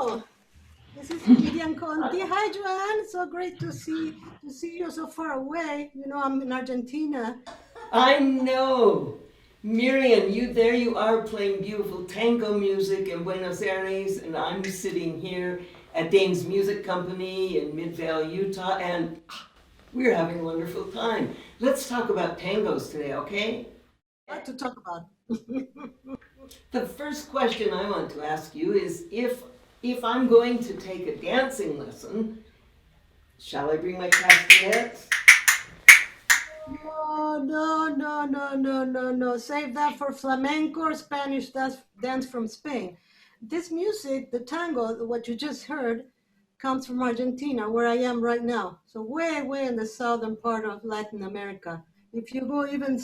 Hello, this is Mirian Conti. Hi, Joanne. So great to see you so far away. You know, I'm in Argentina. I know. Miriam, there you are playing beautiful tango music in Buenos Aires, and I'm sitting here at Dane's Music Company in Midvale, Utah, and we're having a wonderful time. Let's talk about tangos today, okay? What to talk about? The first question I want to ask you is if I'm going to take a dancing lesson, shall I bring my castanets? No, no, no, no, no, no, no. Save that for flamenco or Spanish dance from Spain. This music, the tango, what you just heard, comes from Argentina, where I am right now. So way, way in the southern part of Latin America. If you go even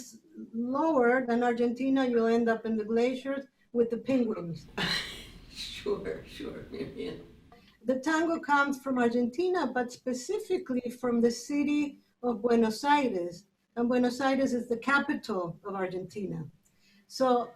lower than Argentina, you'll end up in the glaciers with the penguins. Sure, Miriam. The tango comes from Argentina, but specifically from the city of Buenos Aires. And Buenos Aires is the capital of Argentina. So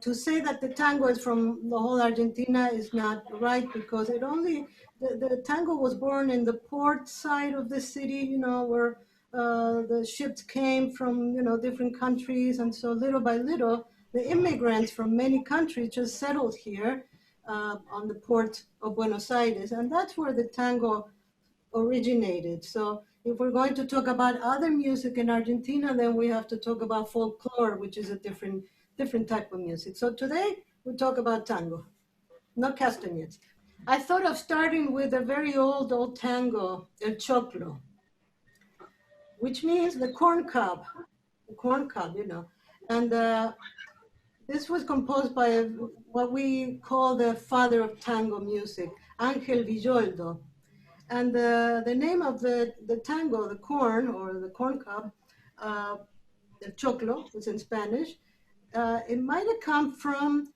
to say that the tango is from the whole Argentina is not right because the tango was born in the port side of the city, you know, where the ships came from, you know, different countries. And so little by little, the immigrants from many countries just settled here on the port of Buenos Aires. And that's where the tango originated. So if we're going to talk about other music in Argentina, then we have to talk about folklore, which is a different type of music. So today we talk about tango, not castanets. I thought of starting with a very old tango, el choclo, which means the corn cob, you know. And this was composed by what we call the father of tango music, Ángel Villoldo. And the name of the tango, the corn or the corn cob, uh, the choclo, is in Spanish. It might have come from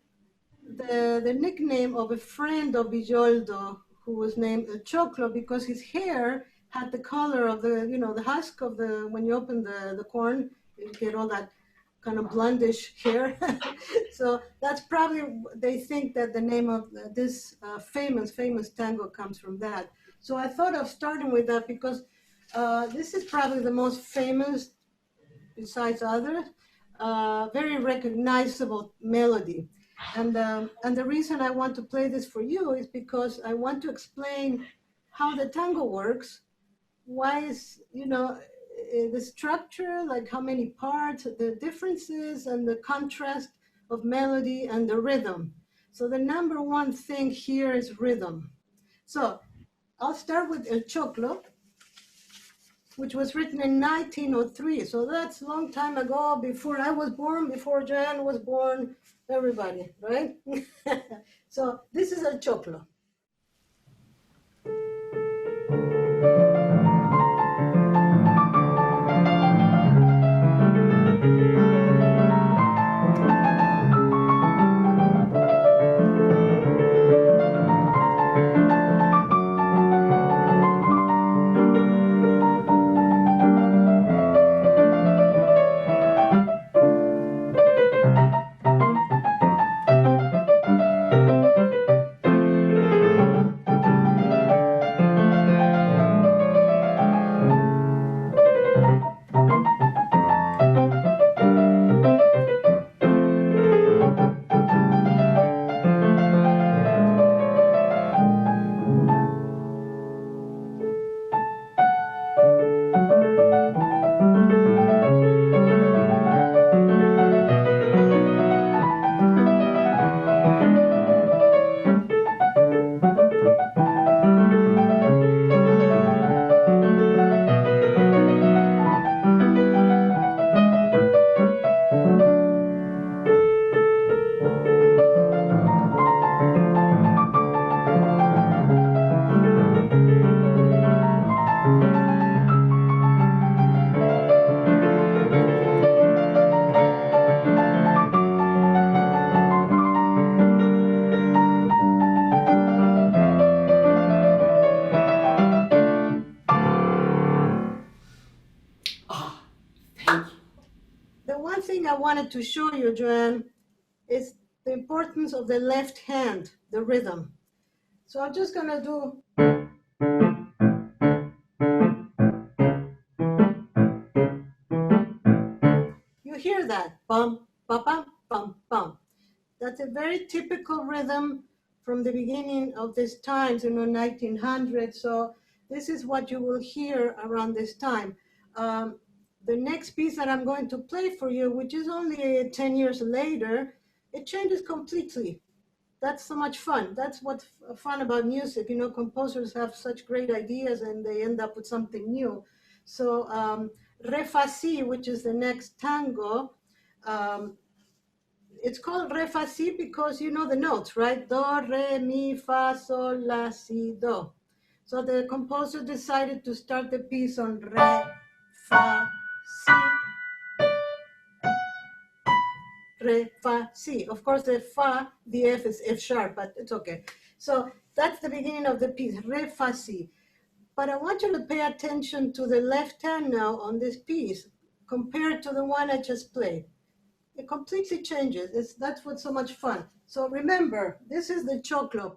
the nickname of a friend of Villoldo who was named Choclo because his hair had the color of the husk of when you open the corn, you get all that kind of blondish hair. So that's probably, they think that the name of this famous tango comes from that. So I thought of starting with that because this is probably the most famous, besides others, very recognizable melody. And the reason I want to play this for you is because I want to explain how the tango works, why is, the structure, like how many parts, the differences, and the contrast of melody and the rhythm. So the number one thing here is rhythm. So I'll start with El Choclo, which was written in 1903. So that's a long time ago, before I was born, before Jan was born, everybody, right? So this is El Choclo. The one thing I wanted to show you, Joanne, is the importance of the left hand, the rhythm. So I'm just gonna do, you hear that, bum, bum, bum, bum, bum. That's a very typical rhythm from the beginning of this times, 1900. So this is what you will hear around this time. Um, the next piece that I'm going to play for you, which is only 10 years later, it changes completely. That's so much fun. That's what's fun about music. Composers have such great ideas and they end up with something new. So Re Fa Si, which is the next tango, um, it's called Re Fa Si because you know the notes, right? Do, re, mi, fa, sol, la, si, do. So the composer decided to start the piece on Re, Fa, Si, Re, Fa, Si. Of course, the Fa, the F is F sharp, but it's okay. So that's the beginning of the piece, Re, Fa, Si. But I want you to pay attention to the left hand now on this piece compared to the one I just played. It completely changes. That's what's so much fun. So remember, this is the choclo,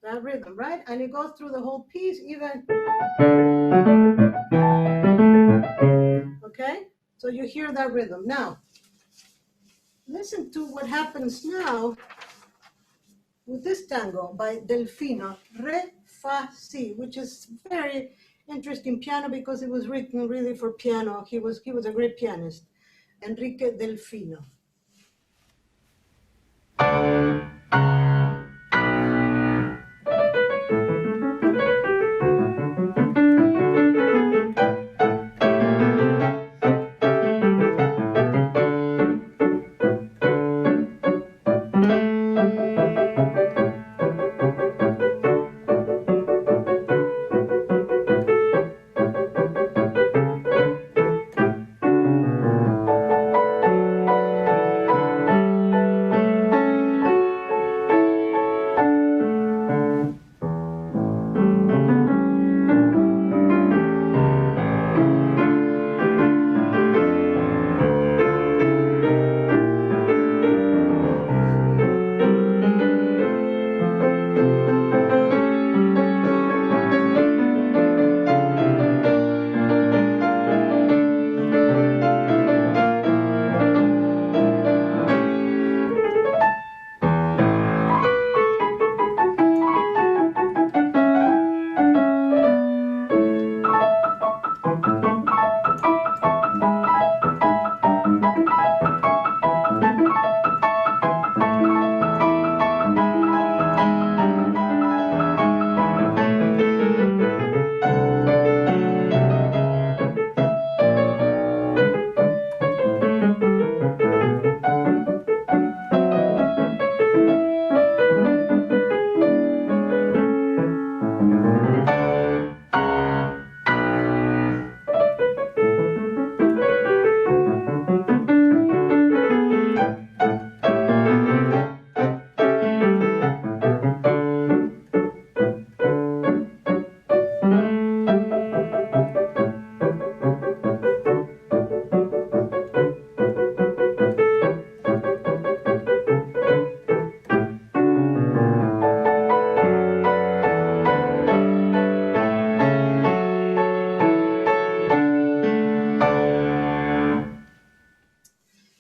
that rhythm, right? And it goes through the whole piece, even, okay? So you hear that rhythm. Now, listen to what happens now with this tango by Delfino, Re, Fa, Si, which is very interesting piano because it was written really for piano. He was a great pianist, Enrique Delfino.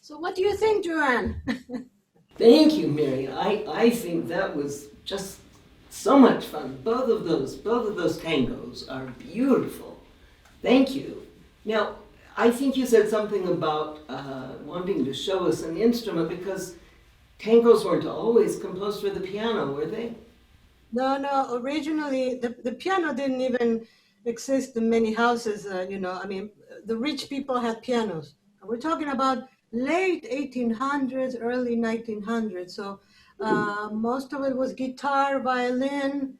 So what do you think, Joanne? Thank you, Mary. I think that was just so much fun. Both of those tangos are beautiful. Thank you. Now, I think you said something about wanting to show us an instrument because tangos weren't always composed for the piano, were they? No. Originally, the piano didn't even exist in many houses. I mean, the rich people had pianos. We're talking about late 1800s, early 1900s. So most of it was guitar, violin,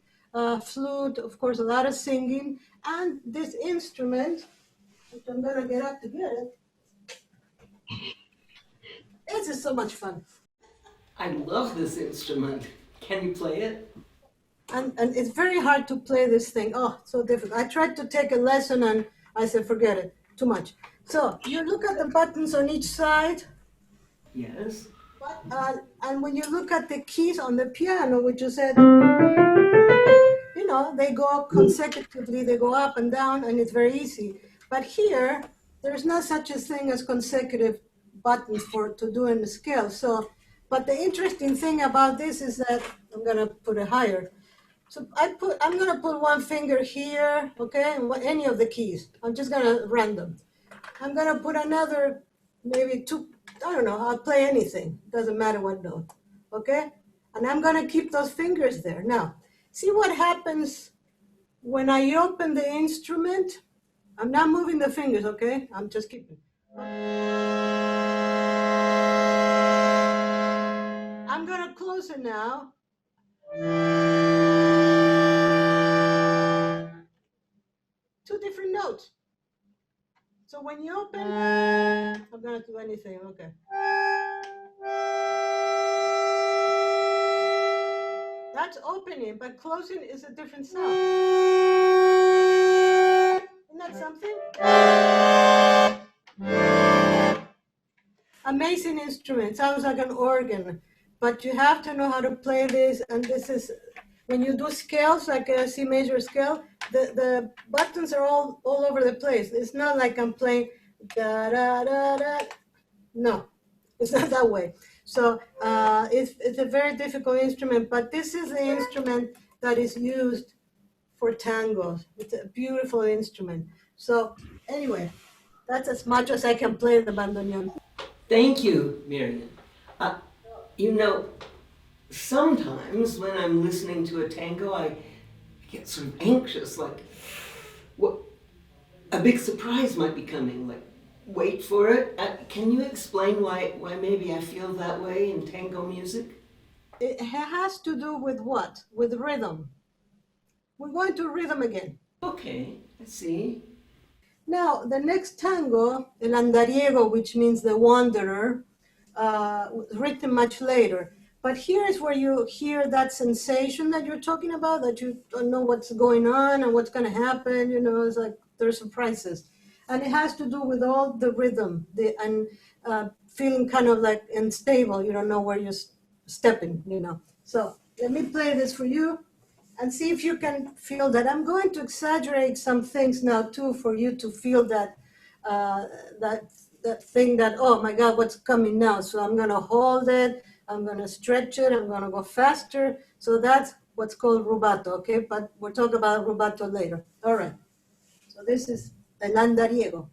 flute, of course, a lot of singing. And this instrument, which I'm going to get up to get it, this is so much fun. I love this instrument. Can you play it? And it's very hard to play this thing. Oh, so difficult. I tried to take a lesson and I said, forget it, too much. So you look at the buttons on each side. Yes. And when you look at the keys on the piano, which you said, they go consecutively, they go up and down, and it's very easy. But here, there's no such a thing as consecutive buttons for to do in the scale. So, but the interesting thing about this is that I'm gonna put it higher. So I'm gonna put one finger here, okay, and any of the keys. I'm just gonna random. I'm gonna put another, maybe two, I don't know, I'll play anything, doesn't matter what note, okay? And I'm gonna keep those fingers there. Now, see what happens when I open the instrument. I'm not moving the fingers, okay? I'm just keeping. I'm gonna close it now. Two different notes. So when you open, I'm gonna do anything, okay. That's opening, but closing is a different sound. Isn't that something? Amazing instrument, sounds like an organ, but you have to know how to play this, and this is, when you do scales, like a C major scale, the buttons are all over the place. It's not like I'm playing da da da da. No, it's not that way. So it's a very difficult instrument, but this is the instrument that is used for tangos. It's a beautiful instrument. So anyway, that's as much as I can play the bandoneon. Thank you, Miriam. Uh, you know, sometimes when I'm listening to a tango, I get sort of anxious, like what a big surprise might be coming. Like, wait for it. Can you explain why maybe I feel that way in tango music? It has to do with what? With rhythm. We're going to rhythm again. Okay, I see. Now, the next tango, El Andariego, which means the wanderer, written much later. But here is where you hear that sensation that you're talking about, that you don't know what's going on and what's going to happen. It's like there's surprises. And it has to do with all the rhythm and feeling kind of like unstable. You don't know where you're stepping. So let me play this for you and see if you can feel that. I'm going to exaggerate some things now too for you to feel that uh, that that thing that, oh my God, what's coming now? So I'm gonna hold it, I'm gonna stretch it, I'm gonna go faster. So that's what's called rubato, okay? But we'll talk about rubato later. All right. So this is el andariego.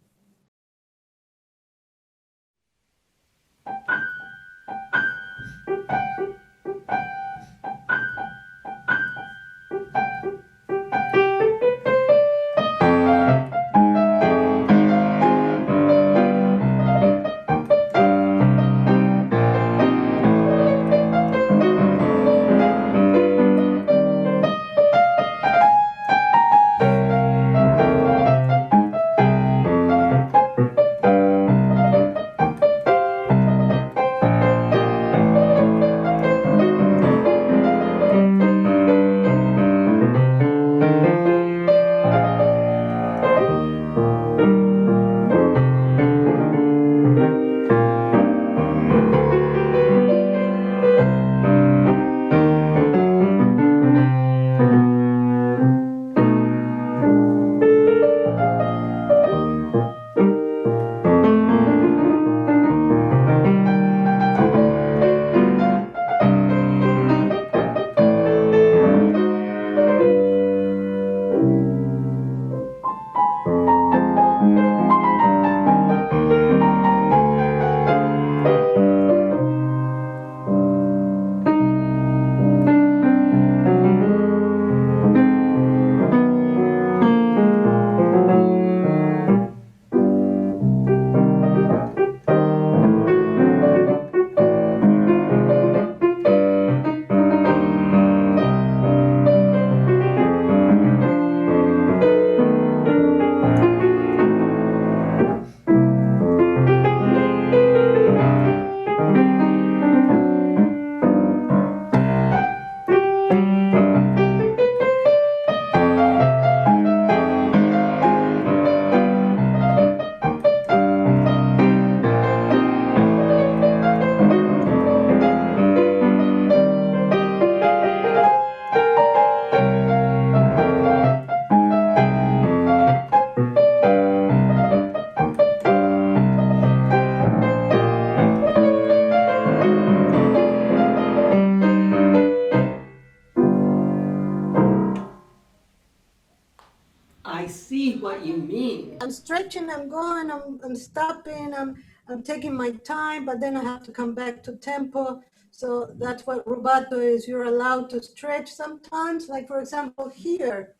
what you mean. I'm stretching, I'm going, I'm stopping, I'm taking my time, but then I have to come back to tempo. So that's what rubato is. You're allowed to stretch sometimes. Like for example, here,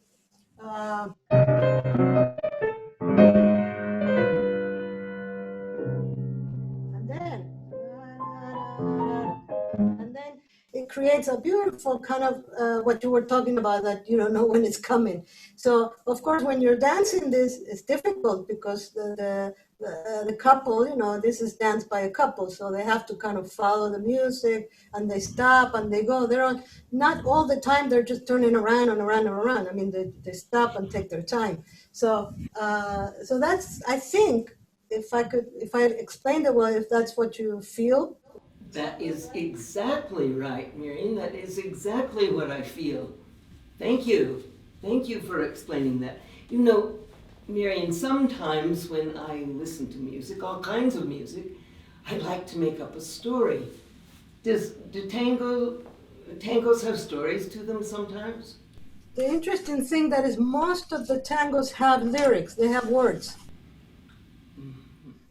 uh, and then, and then it creates a beautiful kind of what you were talking about, that you don't know when it's coming. So of course, when you're dancing this, it's difficult because the couple, this is danced by a couple, so they have to kind of follow the music, and they stop and they go. They're on, not all the time. They're just turning around and around and around. I mean, they stop and take their time. So that's, I think, if I explained it well, if that's what you feel. That is exactly right, Miriam. That is exactly what I feel. Thank you. Thank you for explaining that. You know, Miriam, sometimes when I listen to music, all kinds of music, I like to make up a story. Do tangos have stories to them sometimes? The interesting thing that is most of the tangos have lyrics, they have words.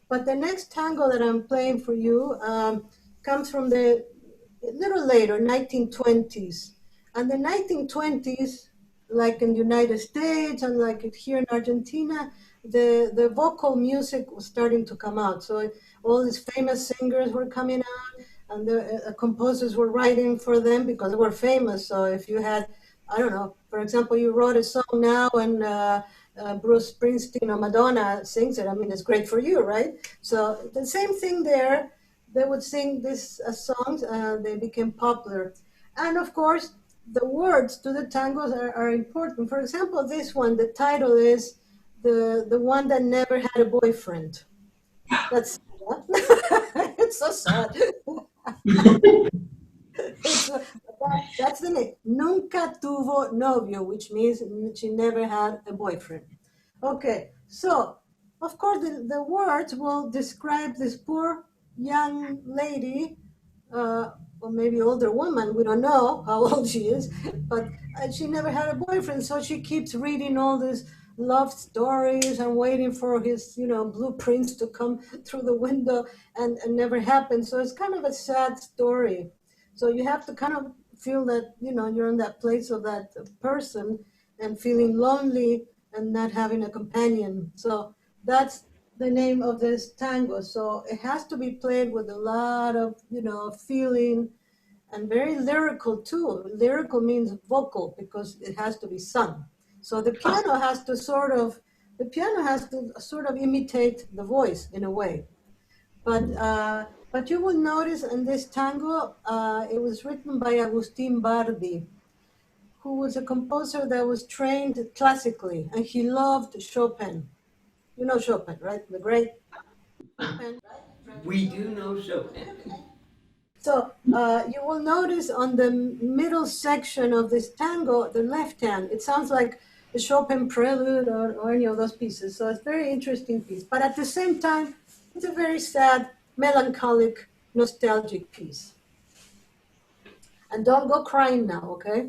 But the next tango that I'm playing for you comes from the a little later, 1920s. And the 1920s, like in the United States and like here in Argentina, the vocal music was starting to come out. So all these famous singers were coming out, and the composers were writing for them because they were famous. So if you had, I don't know, for example, you wrote a song now and Bruce Springsteen or Madonna sings it, I mean, it's great for you, right? So the same thing there. They would sing these songs, they became popular. And of course, the words to the tangos are important. For example, this one, the title is the one that never had a boyfriend. That's it's so sad. That's the name. Nunca tuvo novio, which means she never had a boyfriend. Okay, so of course the words will describe this poor young lady, or maybe older woman. We don't know how old she is, but she never had a boyfriend, so she keeps reading all these love stories and waiting for his, blueprints to come through the window, and never happened. So it's kind of a sad story. So you have to kind of feel that, you're in that place of that person and feeling lonely and not having a companion. So that's the name of this tango. So it has to be played with a lot of, feeling, and very lyrical too. Lyrical means vocal because it has to be sung. So the piano has to sort of imitate the voice in a way. But you will notice in this tango, it was written by Agustin Bardi, who was a composer that was trained classically, and he loved Chopin. You know Chopin, right? The great Chopin. We do know Chopin. So you will notice on the middle section of this tango, the left hand, it sounds like the Chopin prelude or any of those pieces. So it's a very interesting piece. But at the same time, it's a very sad, melancholic, nostalgic piece. And don't go crying now, okay?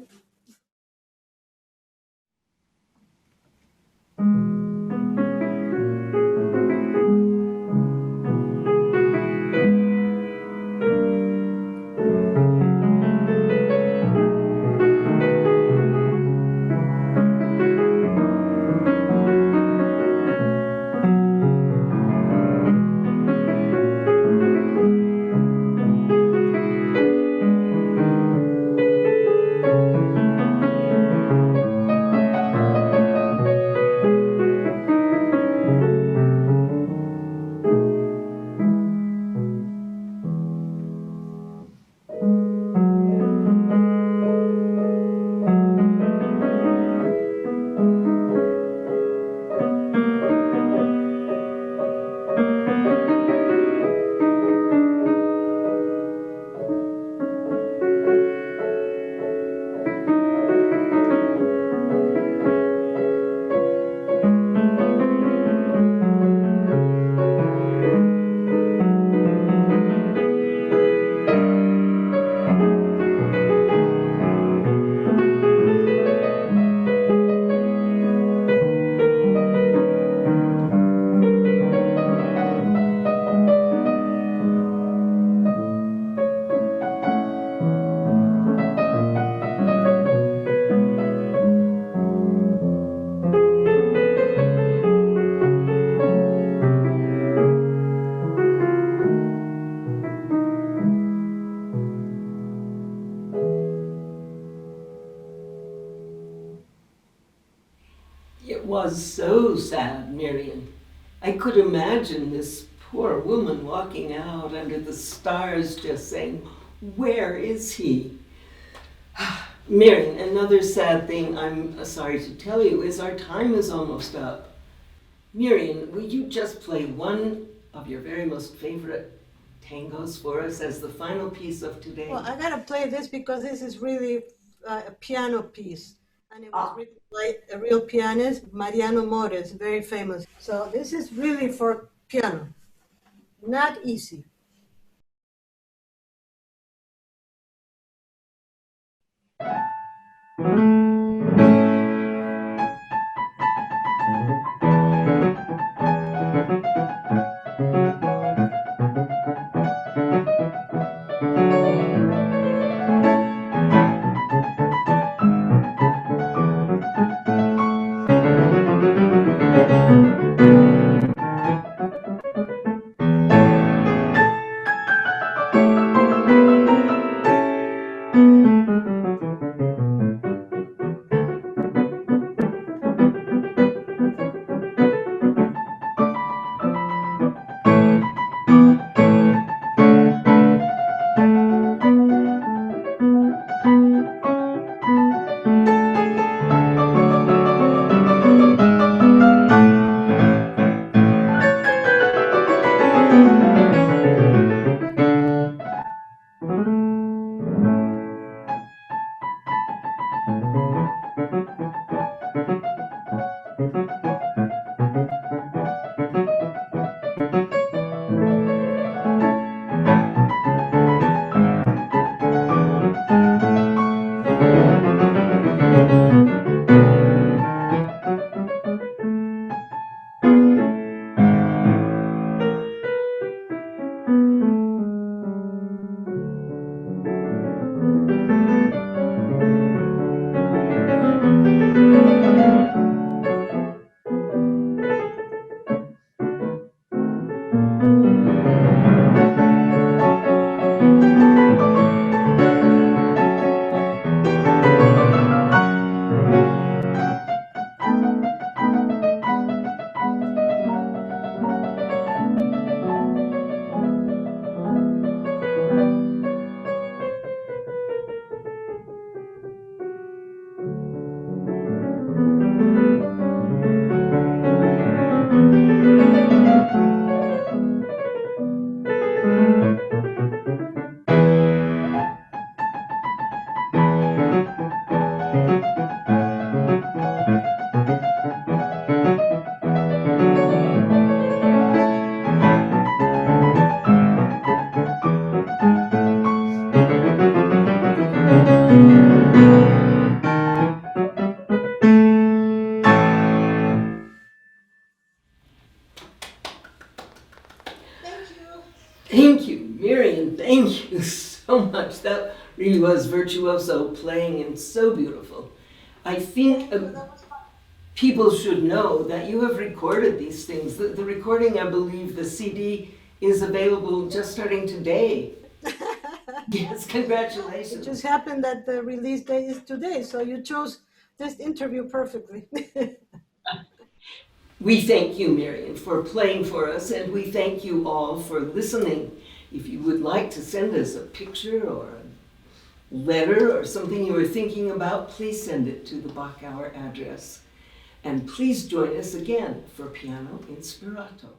was so sad, Miriam. I could imagine this poor woman walking out under the stars just saying, "Where is he?" Miriam, another sad thing I'm sorry to tell you is our time is almost up. Miriam, will you just play one of your very most favorite tangos for us as the final piece of today? Well, I gotta play this because this is really a piano piece, and it was written by a real pianist, Mariano Mores, very famous. So this is really for piano, not easy. Thank you, Miriam. Thank you so much. That really was virtuoso playing and so beautiful. I think people should know that you have recorded these things. The recording, I believe, the CD is available just starting today. Yes, It congratulations. just happened that the release date is today, so you chose this interview perfectly. We thank you, Miriam, for playing for us, and we thank you all for listening. If you would like to send us a picture or a letter or something you were thinking about, please send it to the Bach Hour address. And please join us again for Piano Inspirato.